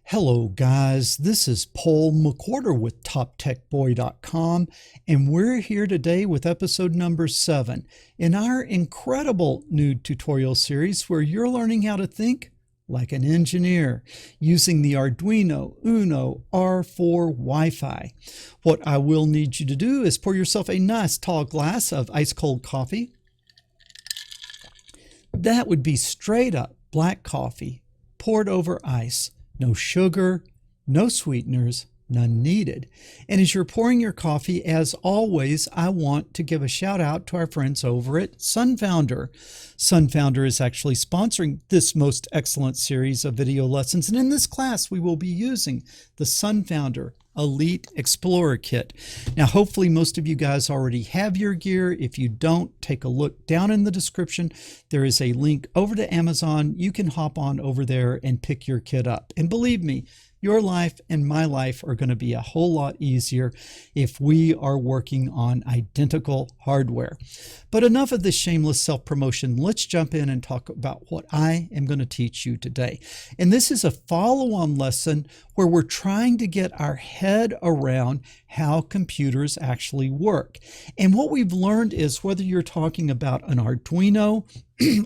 Hello guys, this is Paul McWhorter with TopTechBoy.com, and we're here today with episode number 7 in our incredible new tutorial series where you're learning how to think like an engineer using the Arduino Uno R4 Wi-Fi. What I will need you to do is pour yourself a nice tall glass of ice cold coffee. That would be straight up black coffee poured over ice. No sugar, no sweeteners, none needed. And as you're pouring your coffee, as always, I want to give a shout out to our friends over at Sunfounder. Sunfounder is actually sponsoring this most excellent series of video lessons. And in this class, we will be using the Sunfounder Elite Explorer Kit. Now, hopefully most of you guys already have your gear. If you don't, take a look down in the description. There is a link over to Amazon. You can hop on over there and pick your kit up. And believe me, your life and my life are going to be a whole lot easier if we are working on identical hardware. But enough of this shameless self-promotion. Let's jump in and talk about what I am going to teach you today. And this is a follow-on lesson where we're trying to get our head around how computers actually work. And what we've learned is whether you're talking about an Arduino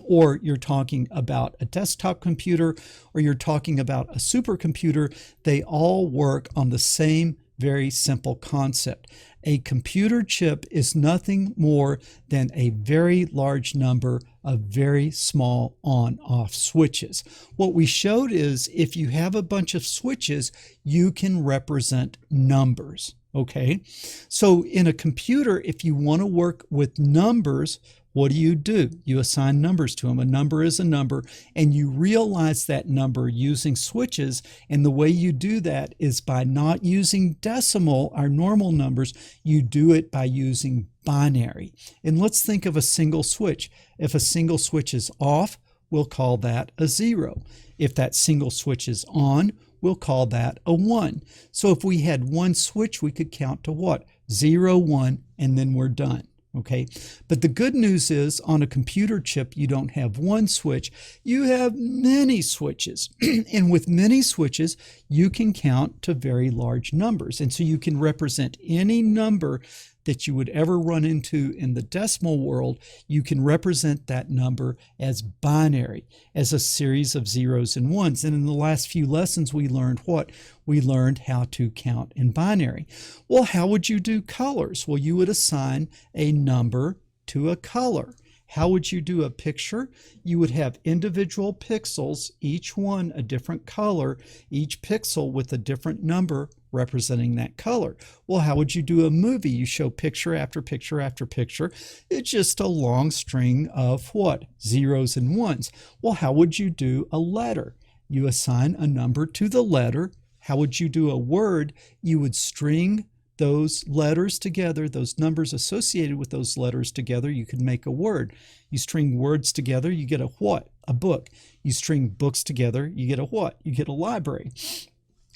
or you're talking about a desktop computer, or you're talking about a supercomputer, they all work on the same very simple concept. A computer chip is nothing more than a very large number of very small on-off switches. What we showed is if you have a bunch of switches, you can represent numbers. Okay, so in a computer, if you want to work with numbers, what do? You assign numbers to them. A number is a number, and you realize that number using switches. And the way you do that is by not using decimal, our normal numbers. You do it by using binary. And let's think of a single switch. If a single switch is off, we'll call that a 0. If that single switch is on, we'll call that a 1. So if we had one switch, we could count to what? 0, 1, and then we're done. Okay, but the good news is on a computer chip, you don't have one switch, you have many switches. And with many switches, you can count to very large numbers. And so you can represent any number that you would ever run into in the decimal world. You can represent that number as binary, as a series of zeros and ones. And in the last few lessons, we learned what? We learned how to count in binary. Well, how would you do colors? Well, you would assign a number to a color. How would you do a picture? You would have individual pixels, each one a different color, each pixel with a different number representing that color. Well, how would you do a movie? You show picture after picture after picture. It's just a long string of what? Zeros and ones. Well, how would you do a letter? You assign a number to the letter. How would you do a word? You would string those letters together, those numbers associated with those letters together. You could make a word. You string words together, you get a what? A book. You string books together, you get a what? You get a library.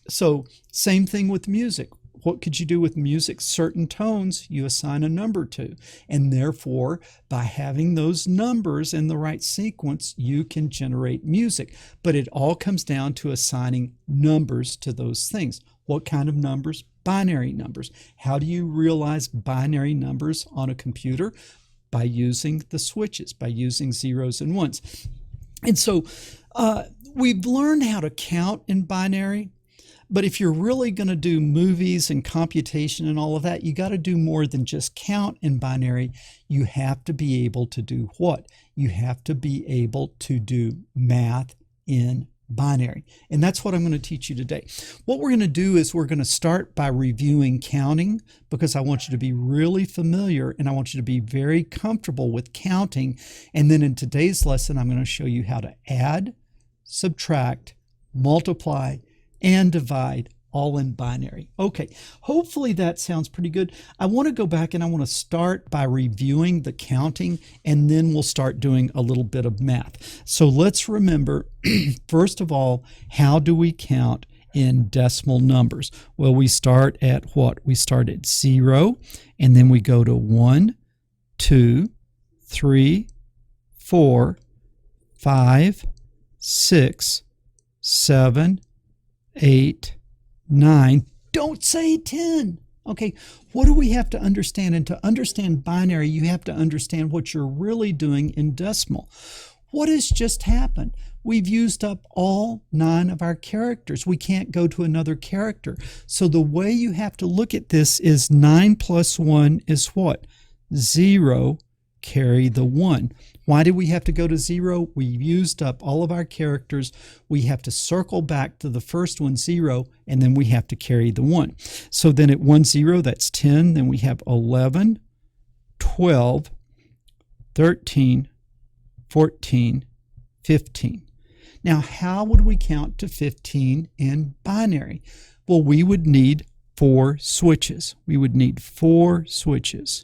So same thing with music. What could you do with music? Certain tones you assign a number to. And therefore, by having those numbers in the right sequence, you can generate music. But it all comes down to assigning numbers to those things. What kind of numbers? Binary numbers. How do you realize binary numbers on a computer? By using the switches, by using zeros and ones. And so we've learned how to count in binary. But if you're really going to do movies and computation and all of that, you got to do more than just count in binary. You have to be able to do what? You have to be able to do math in binary. And that's what I'm going to teach you today. What we're going to do is we're going to start by reviewing counting, because I want you to be really familiar and I want you to be very comfortable with counting. And then in today's lesson, I'm going to show you how to add, subtract, multiply, and divide all in binary. Okay, hopefully that sounds pretty good. I want to go back and I want to start by reviewing the counting, and then we'll start doing a little bit of math. So let's remember, first of all, how do we count in decimal numbers? Well, we start at what? We start at 0, and then we go to 1, 2, 3, 4, 5, 6, 7, 8, 9. Don't say 10. Okay, what do we have to understand? And to understand binary, you have to understand what you're really doing in decimal. What has just happened? We've used up all 9 of our characters. We can't go to another character. So the way you have to look at this is 9 plus 1 is what? 0, carry the 1. Why did we have to go to 0? We've used up all of our characters. We have to circle back to the first one, 0, and then we have to carry the 1. So then at 1, 0, that's 10. Then we have 11, 12, 13, 14, 15. Now, how would we count to 15 in binary? Well, we would need 4 switches. We would need 4 switches.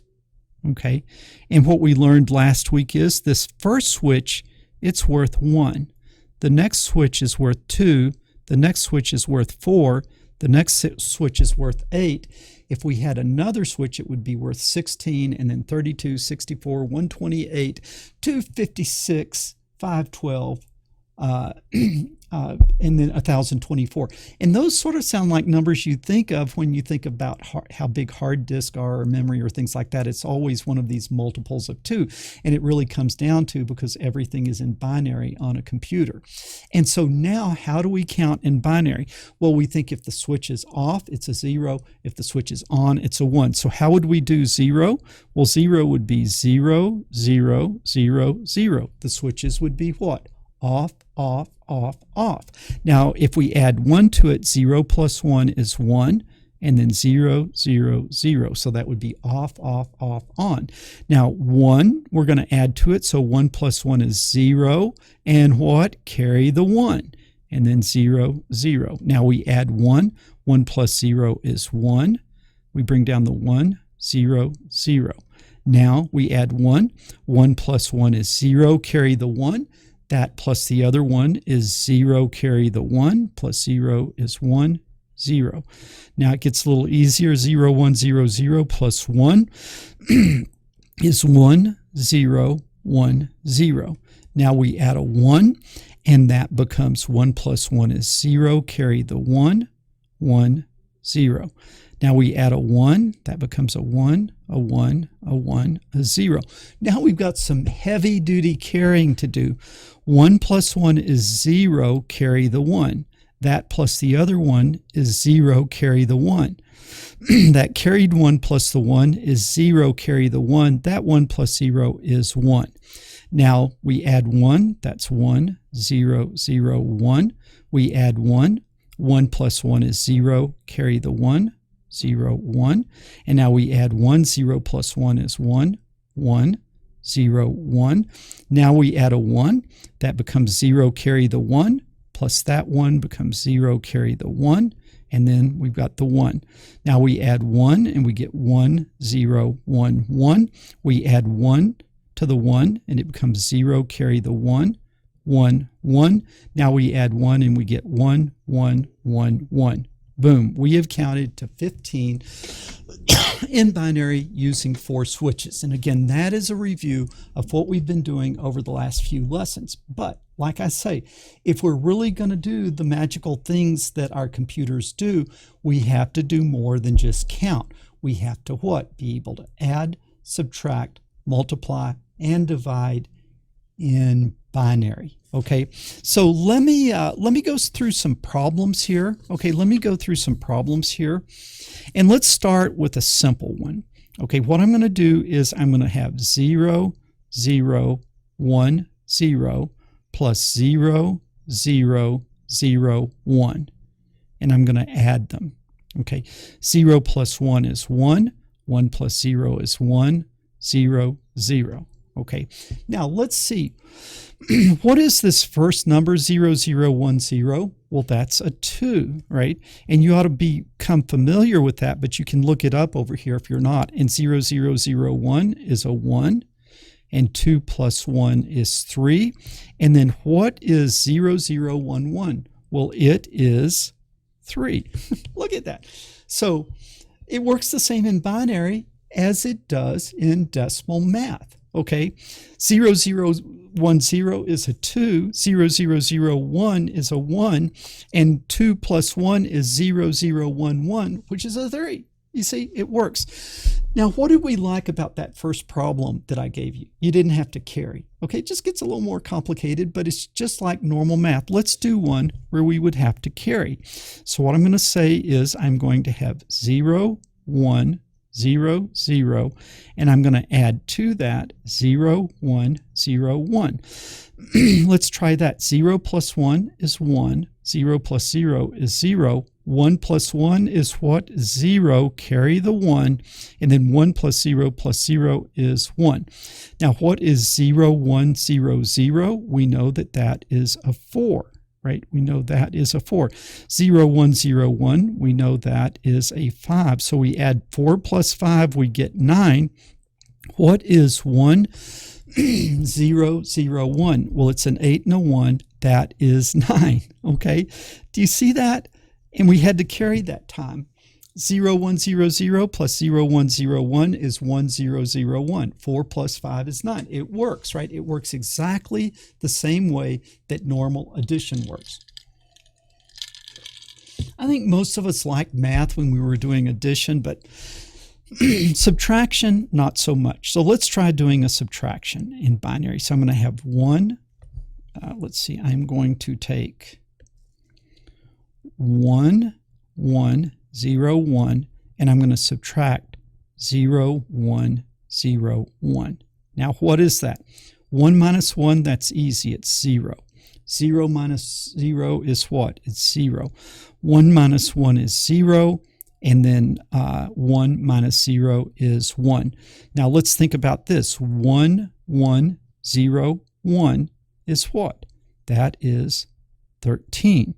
Okay, and what we learned last week is this first switch, it's worth 1. The next switch is worth 2. The next switch is worth 4. The next switch is worth 8. If we had another switch, it would be worth 16, and then 32, 64, 128, 256, 512, and then 1024. And those sort of sound like numbers you think of when you think about how big hard disks are or memory or things like that. It's always one of these multiples of 2. And it really comes down to because everything is in binary on a computer. And so now how do we count in binary? Well, we think if the switch is off, it's a 0. If the switch is on, it's a 1. So how would we do 0? Well, 0 would be 0, 0, 0, 0. The switches would be what? Off, off, off, off. Now, if we add 1 to it, 0 plus 1 is 1, and then 0, 0, 0. So that would be off, off, off, on. Now, 1, we're going to add to it, so 1 plus 1 is 0, and what? Carry the 1, and then 0, 0. Now we add 1. 1 plus 0 is 1. We bring down the 1, 0, 0. Now we add 1. 1 plus 1 is 0, carry the 1. That plus the other one is 0, carry the 1, plus 0 is 1, 0. Now it gets a little easier. 0, 1, 0, 0 plus 1 is 1, 0, 1, 0. Now we add a 1, and that becomes 1 plus 1 is 0, carry the 1, 1, 0. Now we add a 1, that becomes a 1, a 1, a 1, a 0. Now we've got some heavy duty carrying to do. 1 plus 1 is 0, carry the 1. That plus the other one is 0, carry the 1. That carried 1 plus the 1 is 0, carry the 1. That 1 plus 0 is 1. Now we add 1, that's 1, 0, 0, 1. We add 1. 1 plus 1 is 0, carry the 1, 0, 1. And now we add 1. 0 plus 1 is 1, 1, 0, 1. Now we add a 1. That becomes 0, carry the 1. Plus that 1 becomes 0, carry the 1. And then we've got the 1. Now we add 1, and we get 1, 0, 1, 1. We add 1 to the 1, and it becomes 0, carry the 1, 1, 1. Now we add 1, and we get 1, 1, 1, 1. Boom, we have counted to 15 in binary using 4 switches. And again, that is a review of what we've been doing over the last few lessons. But like I say, if we're really going to do the magical things that our computers do, we have to do more than just count. We have to what? Be able to add, subtract, multiply, and divide in binary. Okay, so let me go through some problems here. Okay, let me go through some problems here, and let's start with a simple one. Okay, what I'm going to do is I'm going to have 0, 0, 1, 0 plus 0, 0, 0, 1, and I'm going to add them. Okay, 0 plus 1 is 1. 1 plus 0 is 1, 0, 0. Okay, now let's see. What is this first number, 0, 0, 1, 0? Well, that's a 2, right? And you ought to become familiar with that, but you can look it up over here if you're not. And 0, 0, 0, 1 is a 1, and 2 plus 1 is 3. And then what is 0, 0, 1, 1? Well, it is 3. Look at that. So it works the same in binary as it does in decimal math. Okay, 0, 0, 1, 0 is a 2, 0, 0, 0, 1 is a 1, and 2 plus 1 is 0, 0, 1, 1, which is a 3. You see, it works. Now, what did we like about that first problem that I gave you? You didn't have to carry. Okay, it just gets a little more complicated, but it's just like normal math. Let's do one where we would have to carry. So what I'm going to say is I'm going to have 0, 1, 0, 0, and I'm going to add to that 0, 1, 0, 1. Let's try that. 0 plus 1 is 1. 0 plus 0 is 0. 1 plus 1 is what? 0. Carry the 1. And then 1 plus 0 is 1. Now, what is 0, 1, 0, 0? We know that that is a 4. Right? We know that is a 4. 0, 1, 0, 1, we know that is a 5. So we add 4 plus 5, we get 9. What is 1, 0, 0, 1? Well, it's an 8 and a 1. That is 9. Okay? Do you see that? And we had to carry that time. 0, 1, 0, 0 plus 0, 1, 0, 1 is 1, 0, 0, 1. 4 plus 5 is 9. It works, right? It works exactly the same way that normal addition works. I think most of us liked math when we were doing addition, but subtraction, not so much. So let's try doing a subtraction in binary. So I'm going to have 1. Let's see. I'm going to take 1, 1, 0, 1, and I'm going to subtract 0, 1, 0, 1. Now, what is that? 1 minus 1, that's easy. It's 0. 0 minus 0 is what? It's 0. 1 minus 1 is 0, and then 1 minus 0 is 1. Now, let's think about this. 1, 1, 0, 1 is what? That is 13.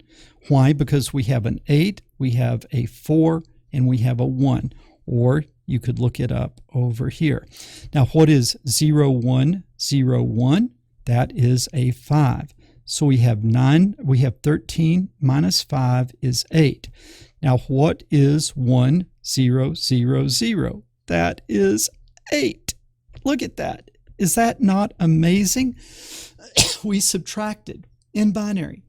Why? Because we have an 8, we have a 4, and we have a 1. Or you could look it up over here. Now, what is 0, 1, 0, 1? That is a 5. So we have 13 minus 5 is 8. Now, what is 1, 0, 0, 0? That is 8. Look at that. Is that not amazing? We subtracted in binary.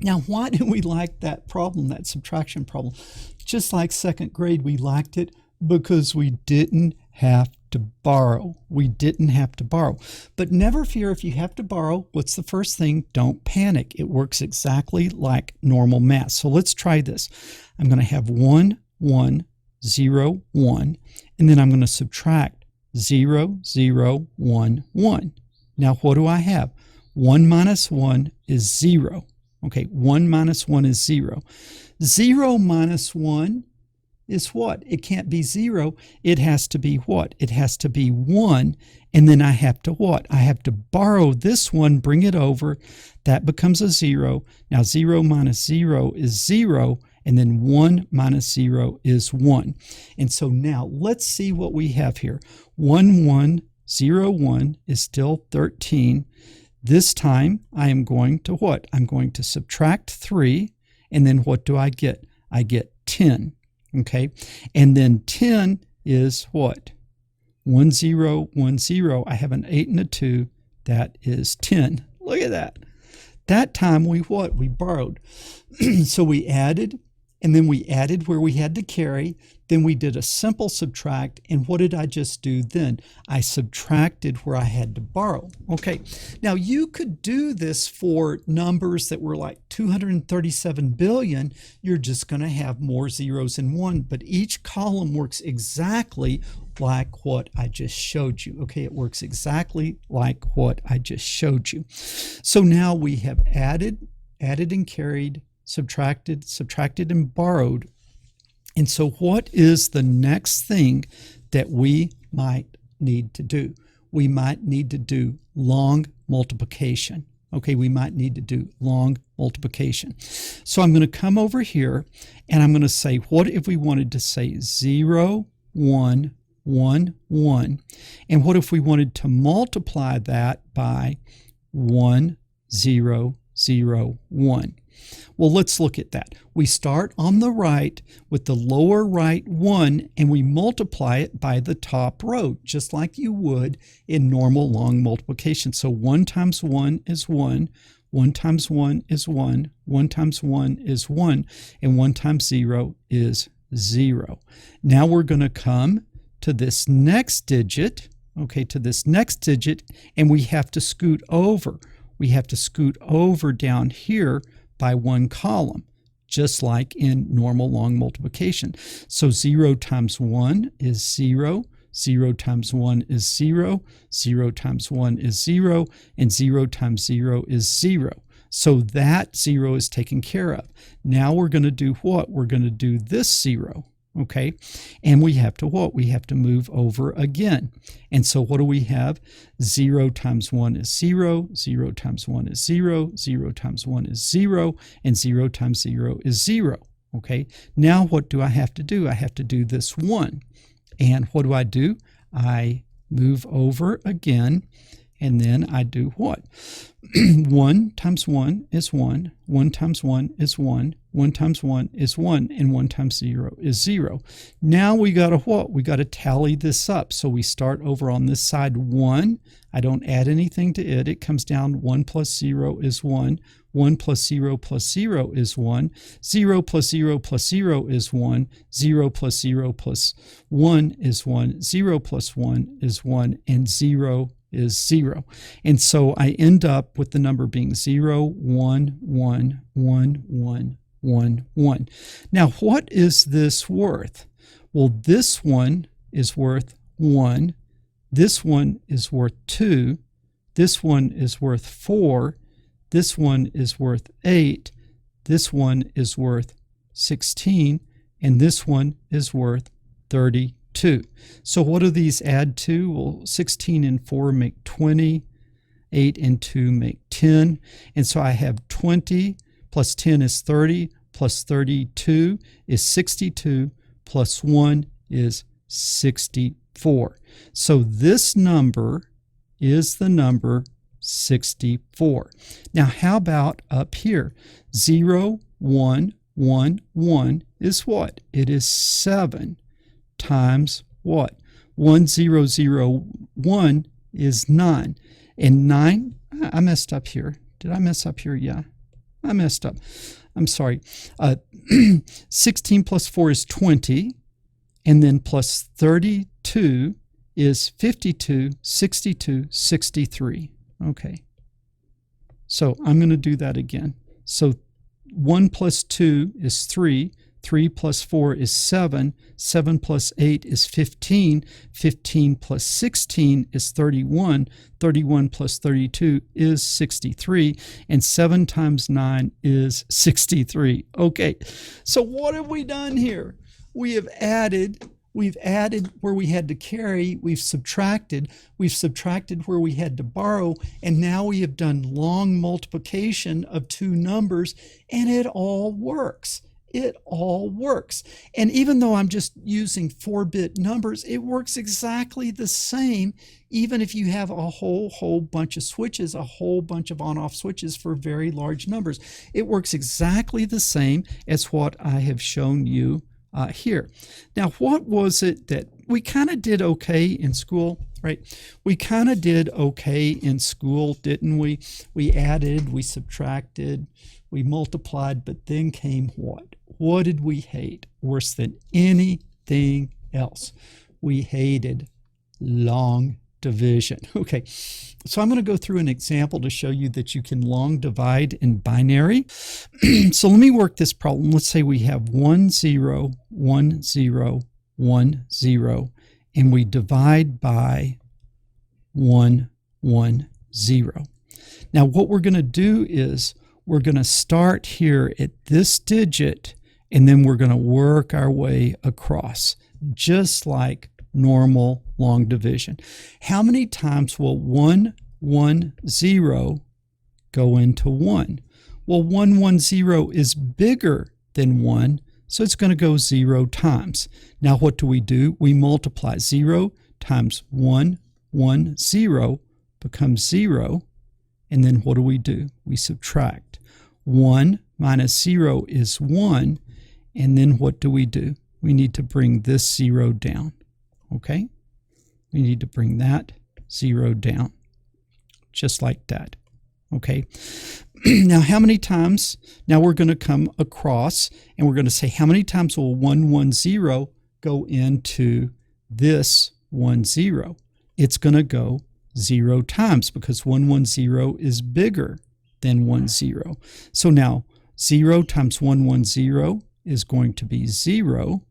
Now, why do we like that problem, that subtraction problem? Just like second grade, we liked it because we didn't have to borrow. We didn't have to borrow. But never fear, if you have to borrow, what's the first thing? Don't panic. It works exactly like normal math. So let's try this. I'm going to have 1, 1, 0, 1, and then I'm going to subtract 0, 0, 1, 1. Now, what do I have? 1 minus 1 is 0. Okay, 1 minus 1 is 0. 0 minus 1 is what? It can't be 0. It has to be what? It has to be 1. And then I have to what? I have to borrow this one, bring it over. That becomes a 0. Now 0 minus 0 is 0. And then 1 minus 0 is 1. And so now let's see what we have here. 1, 1, 0, 1 is still 13. This time I am going to what? I'm going to subtract 3, and then what do I get? I get 10, okay? And then 10 is what? 1, 0, 1, 0. I have an 8 and a 2. That is 10. Look at that. That time we what? We borrowed. So we added, and then we added where we had to carry. Then we did a simple subtract, and what did I just do then? I subtracted where I had to borrow. Okay, now you could do this for numbers that were like 237 billion. You're just going to have more zeros than 1, but each column works exactly like what I just showed you. Okay, it works exactly like what I just showed you. So now we have added and carried, subtracted and borrowed. And so what is the next thing that we might need to do? We might need to do long multiplication. Okay, we might need to do long multiplication. So I'm going to come over here and I'm going to say, what if we wanted to say 0, 1, 1, 1? And what if we wanted to multiply that by 1, 0, 0, 1? Well, let's look at that. We start on the right with the lower right 1, and we multiply it by the top row, just like you would in normal long multiplication. So 1 times 1 is 1, 1 times 1 is 1, 1 times 1 is 1, and 1 times 0 is 0. Now we're going to come to this next digit, okay, to this next digit, and we have to scoot over. We have to scoot over down here by 1 column, just like in normal long multiplication. So 0 times 1 is 0, 0 times 1 is 0, 0 times 1 is 0, and 0 times 0 is 0. So that 0 is taken care of. Now we're going to do what? We're going to do this 0. Okay, and we have to what? We have to move over again. And so what do we have? 0 times 1 is 0, 0 times 1 is 0, 0 times 1 is 0, and 0 times 0 is 0. Okay, now what do I have to do? I have to do this 1. And what do? I move over again, and then I do what? 1 times 1 is 1, 1 times 1 is 1, 1 times 1 is 1, and 1 times 0 is 0. Now we got to what? We got to tally this up. So we start over on this side 1. I don't add anything to it. It comes down 1 plus 0 is 1, 1 plus 0 plus 0 is 1, 0 plus 0 plus 0 is 1, 0 plus 0 plus 1 is 1, 0 plus 1 is 1, and 0 is 0. And so I end up with the number being 0, 1, 1, 1, 1, 1, 1. Now, what is this worth? Well, this one is worth 1. This one is worth 2. This one is worth 4. This one is worth 8. This one is worth 16. And this one is worth 32. So what do these add to? Well, 16 and 4 make 20. 8 and 2 make 10. And so I have 20 plus 10 is 30, plus 32 is 62, plus 1 is 64. So this number is the number 64. Now how about up here? 0, 1, 1, 1 is what? It is 7 times what? 1, 0, 0, 1 is 9. And 9, I messed up here. Did I mess up here? Yeah, I messed up. I'm sorry. 16 plus 4 is 20. And then plus 32 is 52, 62, 63. Okay. So I'm going to do that again. So 1 plus 2 is 3. 3 plus 4 is 7. 7 plus 8 is 15. 15 plus 16 is 31. 31 plus 32 is 63. And 7 times 9 is 63. Okay, so what have we done here? We've added where we had to carry, we've subtracted where we had to borrow, and now we have done long multiplication of two numbers, and it all works. It all works. And even though I'm just using 4-bit numbers, it works exactly the same, even if you have a whole bunch of switches, a whole bunch of on-off switches for very large numbers. It works exactly the same as what I have shown you here. Now, what was it that we kind of did okay in school, right? We kind of did okay in school, didn't we? We added, we subtracted, we multiplied, but then came what? What did we hate worse than anything else? We hated long division. Okay, so I'm going to go through an example to show you that you can long divide in binary. So let me work this problem. Let's say we have 1, 0, 1, 0, 1, 0, and we divide by 1, 1, 0. Now what we're going to do is we're going to start here at this digit, and then we're going to work our way across, just like normal long division. How many times will 1, 1, 0 go into 1? Well, 1, 1, 0 is bigger than 1, so it's going to go 0 times. Now what do? We multiply. 0 times 1, 1, 0 becomes 0. And then what do? We subtract. 1 minus 0 is 1. And then what do? We need to bring this 0 down. Okay? We need to bring that 0 down. Just like that. Okay? Now, how many times? Now we're going to come across and we're going to say, how many times will 110 go into this 10? It's going to go 0 times because 110 is bigger than 10. So now 0 times 110 is going to be 0.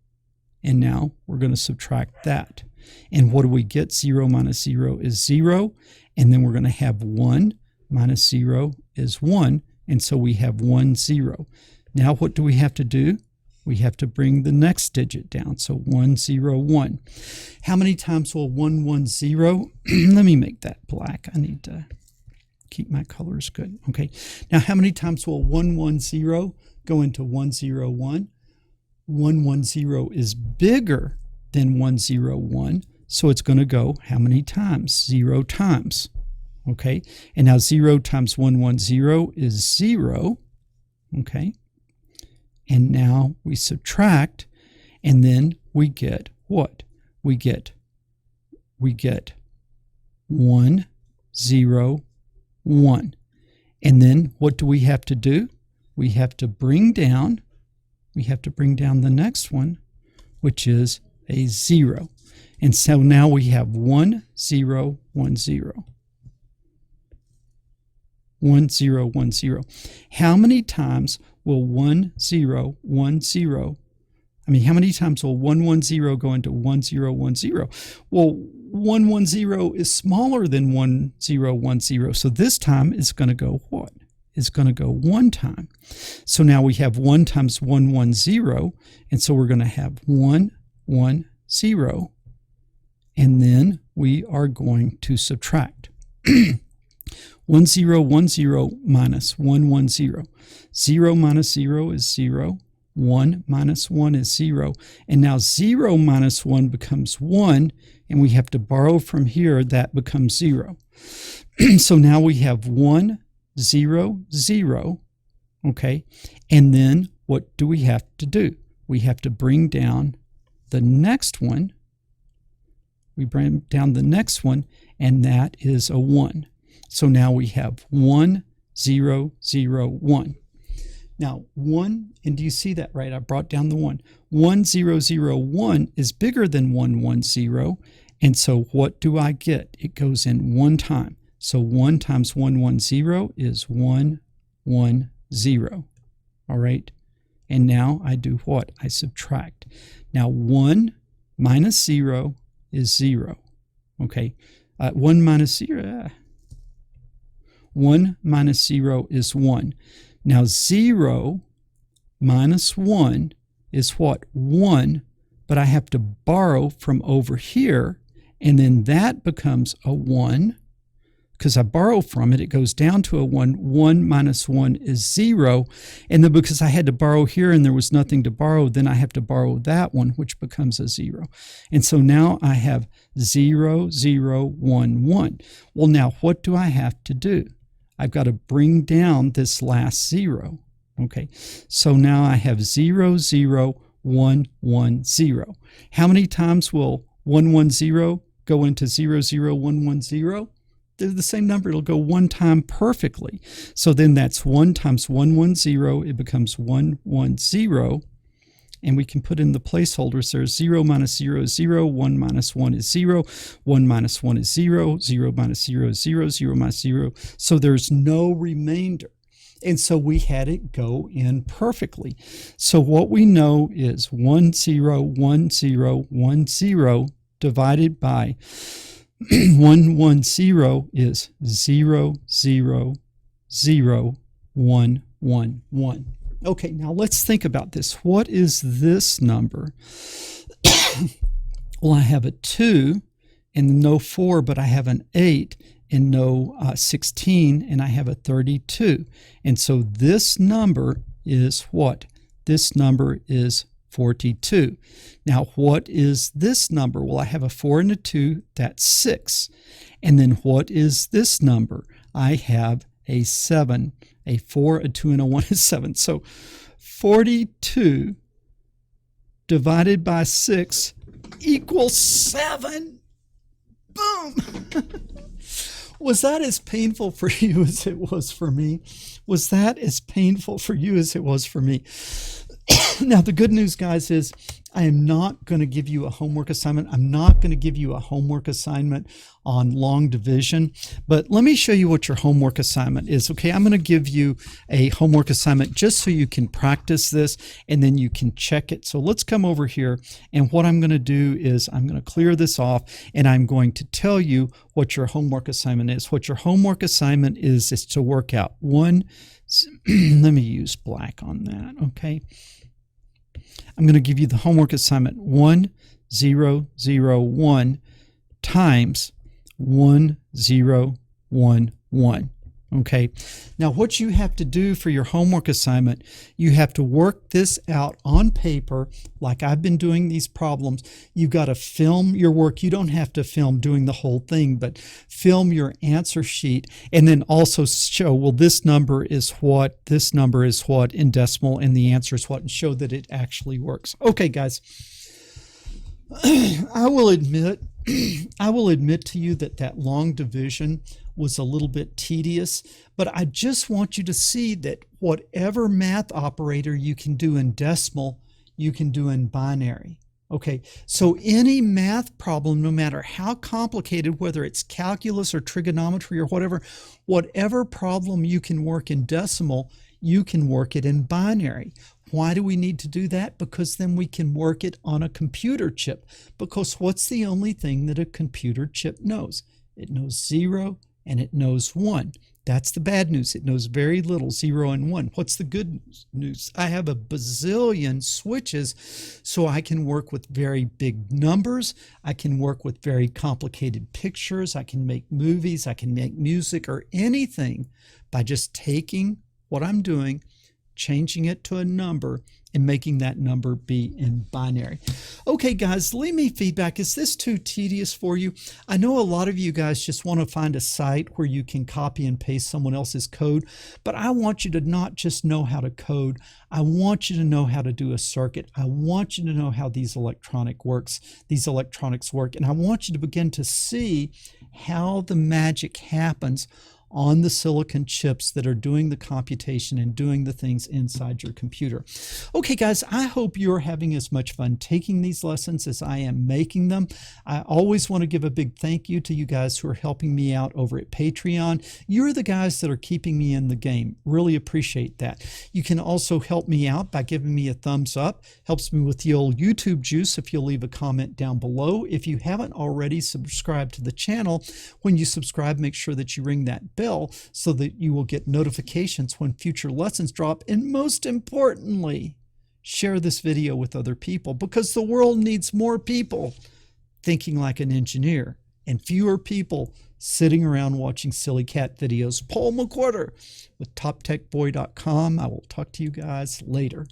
And now we're going to subtract that. And what do we get? 0 minus 0 is 0. And then we're going to have 1 minus 0 is 1. And so we have 1, 0. Now what do we have to do? We have to bring the next digit down. So 1, 0, 1. How many times will 110? Let me make that black. I need to keep my colors good. Okay. Now how many times will 110 go into 101? 110 is bigger than 101. So it's going to go how many times? 0 times. Okay. And now 0 times 110 is 0. Okay. And now we subtract, and then we get what? We get 1, 0, 1. And then what do we have to do? We have to bring down the next one, which is a 0. And so now we have 1, 0, 1, 0. 1, 0, 1, 0. How many times will 1, 0, 1, 0? How many times will 110 go into 1, 0, 1, 0? Well, 110 is smaller than 1, 0, 1, 0. So this time it's going to go what? It's going to go 1 time. So now we have 1 times 110. And so we're going to have 1, 1, 0. And then we are going to subtract. 1, 0, 1, 0 minus 1, 1, 0. 0 minus 0 is 0. 1 minus 1 is 0. And now 0 minus 1 becomes 1. And we have to borrow from here. That becomes 0. So now we have 1, 0, 0. Okay. And then what do we have to do? We have to bring down the next one. We bring down the next one, and that is a 1. So now we have 1, 0, 0, 1. Now 1, and do you see that right? I brought down the 1. 1, 0, 0, 1 is bigger than 1, 1, 0. And so what do I get? It goes in 1 time. So 1 times 1, 1, 0 is 1, 1, 0. All right. And now I do what? I subtract. Now 1 minus 0 is 0. Okay. 1 minus 0. 1 minus 0 is 1. Now 0 minus 1 is what? 1, but I have to borrow from over here, and then that becomes a 1. Because I borrow from it, it goes down to a 1. 1 minus 1 is 0. And then because I had to borrow here and there was nothing to borrow, then I have to borrow that one, which becomes a 0. And so now I have 0, 0, 1, 1. Well, now what do I have to do? I've got to bring down this last 0. Okay, so now I have 0, 0, 1, 1, 0. How many times will 110 go into 0, 0, 1, 1, 0? They're the same number. It'll go 1 time perfectly. So then that's 1 times 110. It becomes 110. And we can put in the placeholders. There's 0 minus 0 is 0. 1 minus 1 is 0. 1 minus 1 is 0. 0 minus 0 is 0. 0 minus 0. So there's no remainder. And so we had it go in perfectly. So what we know is 1, 0, 1, 0, 1, 0 divided by 1, 1, 0 is 0, 0, 0, 1, 1, 1. Okay, now let's think about this. What is this number? Well, I have a 2 and no 4, but I have an 8 and no 16, and I have a 32. And so this number is what? This number is 42. Now, what is this number? Well, I have a 4 and a 2, that's 6. And then what is this number? I have a 7. A 4, a 2, and a 1 is 7. So 42 divided by 6 equals 7. Boom! Was that as painful for you as it was for me? Was that as painful for you as it was for me? Now, the good news, guys, is I am not going to give you a homework assignment. I'm not going to give you a homework assignment on long division, but let me show you what your homework assignment is. Okay, I'm going to give you a homework assignment just so you can practice this and then you can check it. So let's come over here, and what I'm going to do is I'm going to clear this off and I'm going to tell you what your homework assignment is. What your homework assignment is to work out one, let me use black on that, okay? I'm going to give you the homework assignment 1001 times 1011. Okay. Now what you have to do for your homework assignment, you have to work this out on paper like I've been doing these problems. You've got to film your work. You don't have to film doing the whole thing, but film your answer sheet and then also show, well, this number is what in decimal and the answer is what, and show that it actually works. Okay, guys, I will admit to you that long division was a little bit tedious, but I just want you to see that whatever math operator you can do in decimal, you can do in binary. Okay, so any math problem, no matter how complicated, whether it's calculus or trigonometry or whatever problem you can work in decimal, you can work it in binary. Why do we need to do that? Because then we can work it on a computer chip. Because what's the only thing that a computer chip knows? It knows 0 and it knows 1. That's the bad news. It knows very little, 0 and 1. What's the good news? I have a bazillion switches, so I can work with very big numbers. I can work with very complicated pictures. I can make movies. I can make music or anything by just taking what I'm doing, changing it to a number, and making that number be in binary. Okay, guys, leave me feedback. Is this too tedious for you? I know a lot of you guys just want to find a site where you can copy and paste someone else's code, but I want you to not just know how to code. I want you to know how to do a circuit. I want you to know how these electronics work, and I want you to begin to see how the magic happens on the silicon chips that are doing the computation and doing the things inside your computer. Okay, guys, I hope you're having as much fun taking these lessons as I am making them. I always want to give a big thank you to you guys who are helping me out over at Patreon. You're the guys that are keeping me in the game. Really appreciate that. You can also help me out by giving me a thumbs up. Helps me with the old YouTube juice if you'll leave a comment down below. If you haven't already subscribed to the channel, when you subscribe, make sure that you ring that bell so that you will get notifications when future lessons drop. And most importantly, share this video with other people, because the world needs more people thinking like an engineer and fewer people sitting around watching silly cat videos. Paul McWhorter with TopTechBoy.com. I will talk to you guys later.